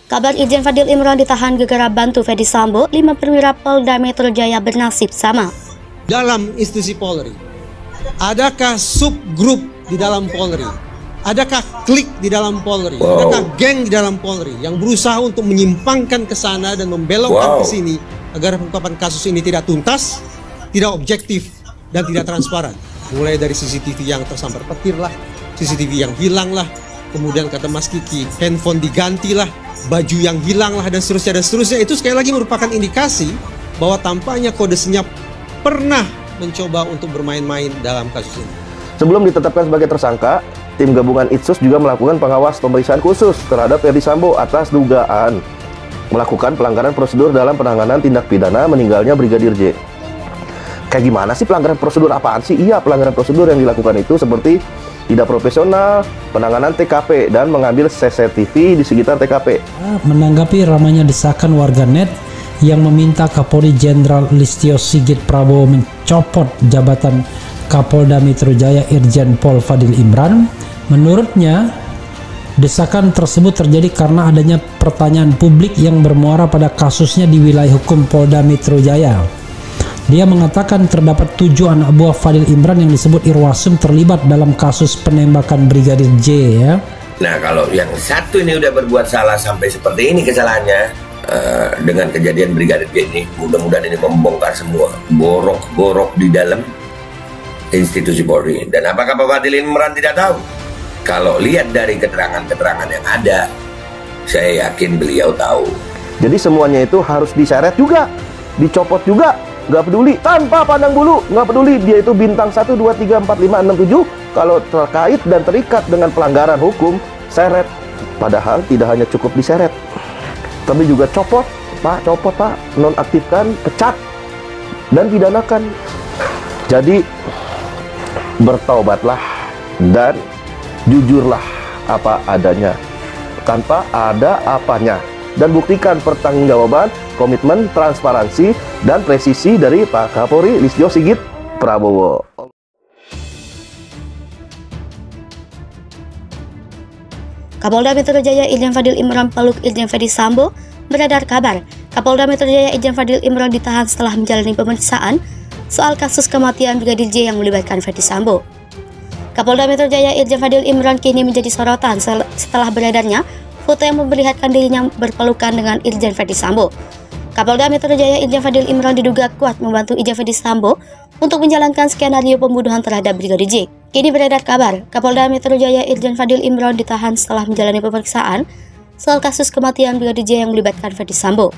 Kabar Irjen Fadil Imron ditahan gegara bantu Ferdy Sambo, 5 perwira Polda Metro Jaya bernasib sama. Dalam institusi Polri, adakah subgrup di dalam Polri? Adakah klik di dalam Polri? Adakah geng di dalam Polri yang berusaha untuk menyimpangkan ke sana dan membelokkan ke sini agar pengungkapan kasus ini tidak tuntas, tidak objektif, dan tidak transparan? Mulai dari CCTV yang tersambar petir lah, CCTV yang hilang lah, kemudian kata Mas Kiki, handphone diganti lah, baju yang hilang lah, dan seterusnya dan seterusnya. Itu sekali lagi merupakan indikasi bahwa tampaknya Kode Senyap pernah mencoba untuk bermain-main dalam kasus ini. Sebelum ditetapkan sebagai tersangka, tim gabungan Itsus juga melakukan pengawas pemeriksaan khusus terhadap Ferdy Sambo atas dugaan melakukan pelanggaran prosedur dalam penanganan tindak pidana meninggalnya Brigadir J. Kayak gimana sih pelanggaran prosedur, apaan sih? Iya, pelanggaran prosedur yang dilakukan itu seperti tidak profesional, penanganan TKP, dan mengambil CCTV di sekitar TKP. Menanggapi ramainya desakan warganet yang meminta Kapolri Jenderal Listio Sigit Prabowo mencopot jabatan Kapolda Metro Jaya Irjen Pol Fadil Imron, menurutnya desakan tersebut terjadi karena adanya pertanyaan publik yang bermuara pada kasusnya di wilayah hukum Polda Metro Jaya. Dia mengatakan terdapat 7 anak buah Fadil Imron yang disebut Irwasum terlibat dalam kasus penembakan Brigadir J ya. Nah, kalau yang satu ini udah berbuat salah sampai seperti ini kesalahannya, dengan kejadian Brigadir J ini, mudah-mudahan ini membongkar semua borok-borok di dalam institusi Polri. Dan apakah Pak Fadil Imron tidak tahu? Kalau lihat dari keterangan-keterangan yang ada, saya yakin beliau tahu. Jadi semuanya itu harus diseret juga, dicopot juga. Nggak peduli, tanpa pandang bulu, nggak peduli dia itu bintang 1, 2, 3, 4, 5, 6, 7. Kalau terkait dan terikat dengan pelanggaran hukum, seret. Padahal tidak hanya cukup diseret, tapi juga copot pak, nonaktifkan, pecat, dan pidanakan. Jadi bertaubatlah dan jujurlah apa adanya, tanpa ada apanya, dan buktikan pertanggungjawaban, komitmen, transparansi, dan presisi dari Pak Kapolri Listio Sigit Prabowo. Kapolda Metro Jaya Irjen Fadil Imron peluk Irjen Ferdy Sambo. Beredar kabar, Kapolda Metro Jaya Irjen Fadil Imron ditahan setelah menjalani pemeriksaan soal kasus kematian Brigadir J yang melibatkan Ferdy Sambo. Kapolda Metro Jaya Irjen Fadil Imron kini menjadi sorotan setelah beredarnya foto yang memperlihatkan dirinya berpelukan dengan Irjen Ferdy Sambo. Kapolda Metro Jaya Irjen Fadil Imron diduga kuat membantu Irjen Ferdy Sambo untuk menjalankan skenario pembunuhan terhadap Brigadir J. Kini beredar kabar, Kapolda Metro Jaya Irjen Fadil Imron ditahan setelah menjalani pemeriksaan soal kasus kematian Brigadir J yang melibatkan Ferdy Sambo.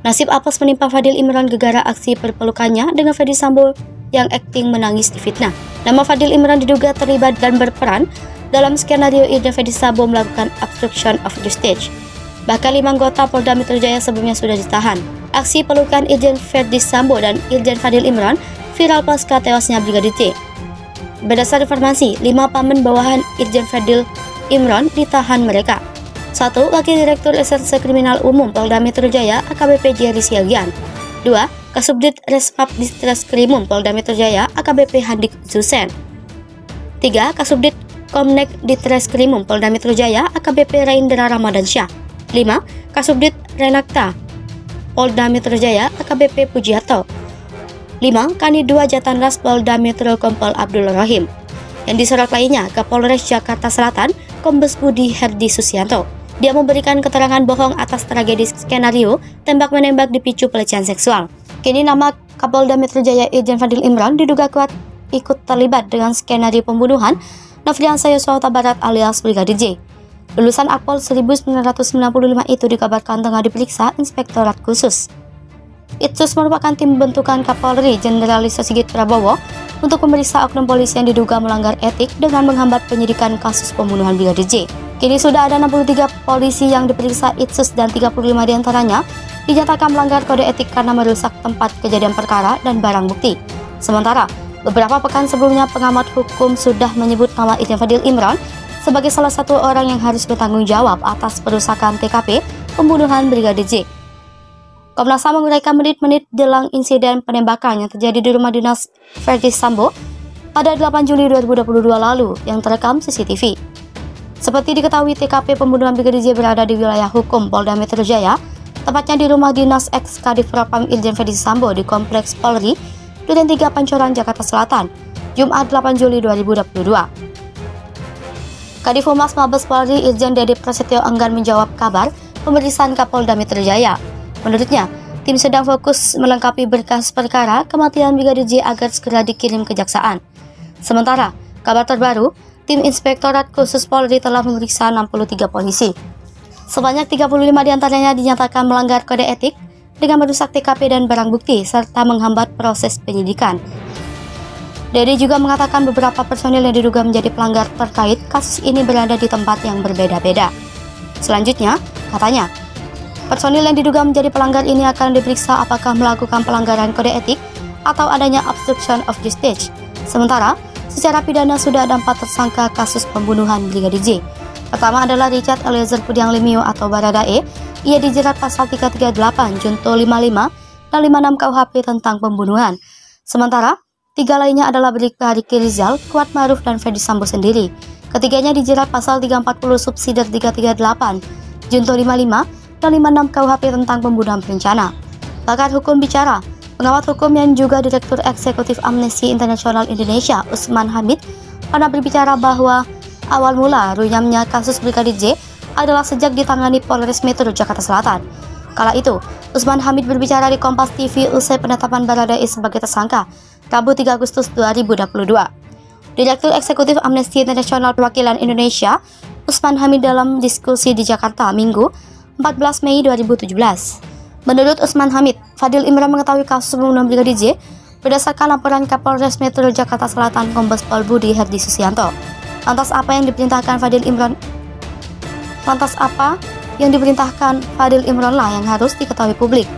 Nasib apes menimpa Fadil Imron gegara aksi perpelukannya dengan Ferdy Sambo yang akting menangis di fitnah. Nama Fadil Imron diduga terlibat dan berperan dalam skenario Irjen Ferdy Sambo melakukan obstruction of justice. Bahkan 5 anggota Polda Metro Jaya sebelumnya sudah ditahan. Aksi pelukan Irjen Ferdy Sambo dan Irjen Fadil Imron viral pasca tewasnya Brigadir J. Berdasar informasi, 5 paman bawahan Irjen Fadil Imron ditahan mereka. 1. Wakil Direktur Reserse Kriminal Umum Polda Metro Jaya AKBP Jerry Siagian. 2. Kasubdit Respap Ditreskrimum Polda Metro Jaya AKBP Handik Zusen. 3. Kasubdit Komnek Ditreskrimum Polda Metro Jaya AKBP Raindra Ramadansyah. 5. Kasubdit Renakta Polda Metro Jaya AKBP Pujiato. 5. Kanit 2 Jatanras Polda Metro Kompol Abdul Rahim. Yang disorot lainnya Kapolres Jakarta Selatan Kombes Budi Herdi Susianto. Dia memberikan keterangan bohong atas tragedi skenario tembak-menembak dipicu pelecehan seksual. Kini nama Kapolda Metro Jaya Irjen Fadil Imron diduga kuat ikut terlibat dengan skenario pembunuhan Nofriansah Yosua Huta Barat alias Brigadir J. Lulusan Akpol 1995 itu dikabarkan tengah diperiksa Inspektorat Khusus. Itsus merupakan tim bentukan Kapolri Jenderal Listio Sigit Prabowo untuk memeriksa oknum polisi yang diduga melanggar etik dengan menghambat penyidikan kasus pembunuhan Brigadir J. Kini sudah ada 63 polisi yang diperiksa Itsus dan 35 diantaranya dinyatakan melanggar kode etik karena merusak tempat kejadian perkara dan barang bukti. Sementara, beberapa pekan sebelumnya pengamat hukum sudah menyebut nama Irjen Fadil Imron sebagai salah satu orang yang harus bertanggung jawab atas perusakan TKP pembunuhan Brigadir J. Komnas HAM menguraikan menit-menit jelang insiden penembakan yang terjadi di rumah dinas Ferdy Sambo pada 8 Juli 2022 lalu yang terekam CCTV. Seperti diketahui, TKP pembunuhan Brigadir J berada di wilayah hukum Polda Metro Jaya, tepatnya di rumah dinas ex-Kadif Propam Irjen Verdi Sambo di Kompleks Polri, Duren 3 Pancoran, Jakarta Selatan, Jumat 8 Juli 2022. Kadif Humas Mabes Polri Irjen Dede Prasetyo enggan menjawab kabar pemeriksaan Kapolda Metro Jaya. Menurutnya, tim sedang fokus melengkapi berkas perkara kematian Brigadir J agar segera dikirim kejaksaan. Sementara, kabar terbaru, tim Inspektorat Khusus Polri telah memeriksa 63 polisi. Sebanyak 35 diantaranya dinyatakan melanggar kode etik dengan merusak TKP dan barang bukti serta menghambat proses penyidikan. Dede juga mengatakan beberapa personil yang diduga menjadi pelanggar terkait kasus ini berada di tempat yang berbeda-beda. Selanjutnya, katanya, personil yang diduga menjadi pelanggar ini akan diperiksa apakah melakukan pelanggaran kode etik atau adanya obstruction of justice. Sementara, secara pidana sudah ada 4 tersangka kasus pembunuhan Brigadir J. Pertama adalah Richard Eliezer Pudiang Lumiu atau Baradae. Ia dijerat pasal 338, Junto 55, dan 56 KUHP tentang pembunuhan. Sementara, 3 lainnya adalah Brigjen Riki Rizal, Kuat Maruf, dan Verdi Sambo sendiri. Ketiganya dijerat pasal 340 subsidiar 338, Junto 55, dan 56 KUHP tentang pembunuhan berencana. Pakar hukum bicara, pengamat hukum yang juga Direktur Eksekutif Amnesty International Indonesia, Usman Hamid, pernah berbicara bahwa awal mula runyamnya kasus Brigadir J adalah sejak ditangani Polres Metro Jakarta Selatan. Kala itu, Usman Hamid berbicara di Kompas TV usai penetapan Baradae sebagai tersangka, Rabu 3 Agustus 2022. Direktur Eksekutif Amnesty International Perwakilan Indonesia, Usman Hamid dalam diskusi di Jakarta, Minggu, 14 Mei 2017. Menurut Usman Hamid, Fadil Imran mengetahui kasus pembunuhan Brigadir J berdasarkan laporan Kapolres Metro Jakarta Selatan Kombes Pol Budi Herdi Susianto. Lantas apa yang diperintahkan Fadil Imran lah yang harus diketahui publik.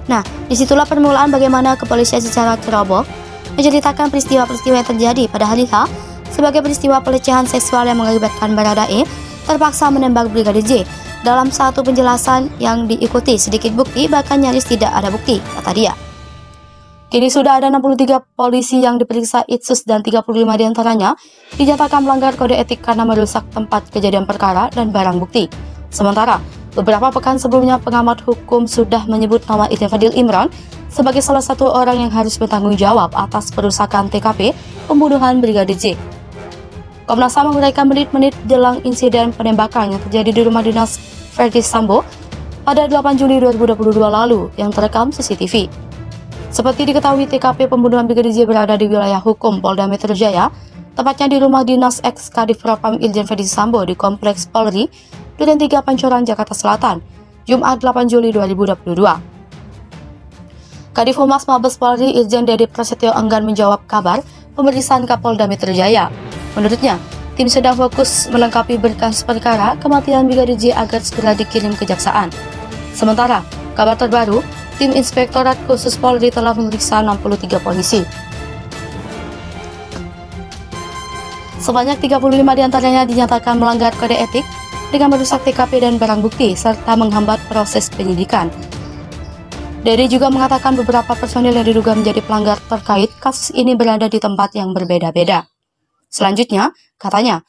Nah, disitulah permulaan bagaimana kepolisian secara ceroboh menceritakan peristiwa-peristiwa yang terjadi pada hari H sebagai peristiwa pelecehan seksual yang mengakibatkan Baradae terpaksa menembak Brigadir J. Dalam satu penjelasan yang diikuti sedikit bukti, bahkan nyaris tidak ada bukti, kata dia. Kini sudah ada 63 polisi yang diperiksa Itsus dan 35 diantaranya dinyatakan melanggar kode etik karena merusak tempat kejadian perkara dan barang bukti. Sementara, beberapa pekan sebelumnya pengamat hukum sudah menyebut nama Irjen Fadil Imran sebagai salah satu orang yang harus bertanggung jawab atas perusakan TKP pembunuhan Brigadir J. Komnas HAM menguraikan menit-menit jelang insiden penembakan yang terjadi di rumah dinas Verdi Sambo pada 8 Juli 2022 lalu yang terekam CCTV. Seperti diketahui, TKP pembunuhan Brigadir J berada di wilayah hukum Polda Metro Jaya, tepatnya di rumah dinas ex-Kadif Propam Irjen Verdi Sambo di Kompleks Polri, Duren 3 Pancoran, Jakarta Selatan, Jumat 8 Juli 2022. Kadif Humas Mabes Polri Irjen Dede Prasetyo enggan menjawab kabar pemeriksaan Kapolda Metro Jaya. Menurutnya, tim sedang fokus melengkapi berkas perkara kematian Brigadir J agar segera dikirim kejaksaan. Sementara, kabar terbaru, tim Inspektorat Khusus Polri telah memeriksa 63 polisi. Sebanyak 35 diantaranya dinyatakan melanggar kode etik dengan merusak TKP dan barang bukti serta menghambat proses penyidikan. Dede juga mengatakan beberapa personil yang diduga menjadi pelanggar terkait kasus ini berada di tempat yang berbeda-beda. Selanjutnya, katanya,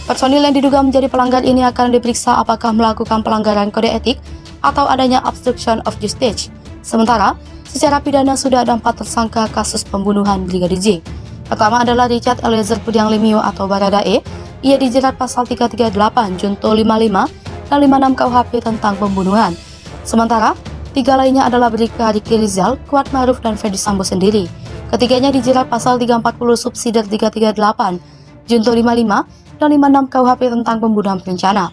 personil yang diduga menjadi pelanggar ini akan diperiksa apakah melakukan pelanggaran kode etik atau adanya obstruction of justice. Sementara, secara pidana sudah ada 4 tersangka kasus pembunuhan Brigadir J. Pertama adalah Richard Eliezer Pudiang Lumiu atau Baradae. Ia dijerat pasal 338, Junto 55, dan 56 KUHP tentang pembunuhan. Sementara, 3 lainnya adalah Brigjen Riki Rizal, Kuat Maruf, dan Verdi Sambo sendiri. Ketiganya dijerat pasal 340 subsidiar 338, Junto 55, dan 56 KUHP tentang pembunuhan berencana.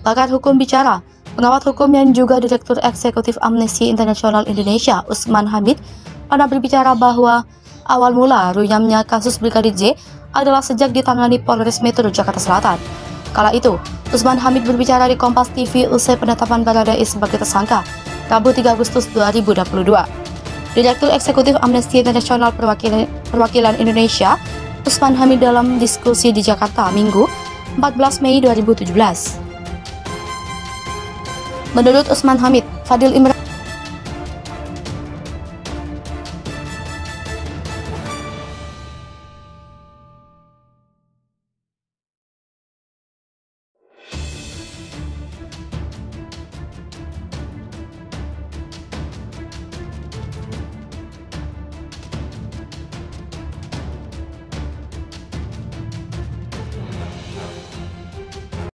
Pakar hukum bicara, pengamat hukum yang juga Direktur Eksekutif Amnesty International Indonesia, Usman Hamid, pernah berbicara bahwa awal mula runyamnya kasus Brigadir J adalah sejak ditangani Polres Metro Jakarta Selatan. Kala itu, Usman Hamid berbicara di Kompas TV usai penetapan Baradae sebagai tersangka, Rabu 3 Agustus 2022. Direktur Eksekutif Amnesty International Perwakilan Indonesia, Usman Hamid dalam diskusi di Jakarta, Minggu, 14 Mei 2017. Menurut Usman Hamid, Fadil Imran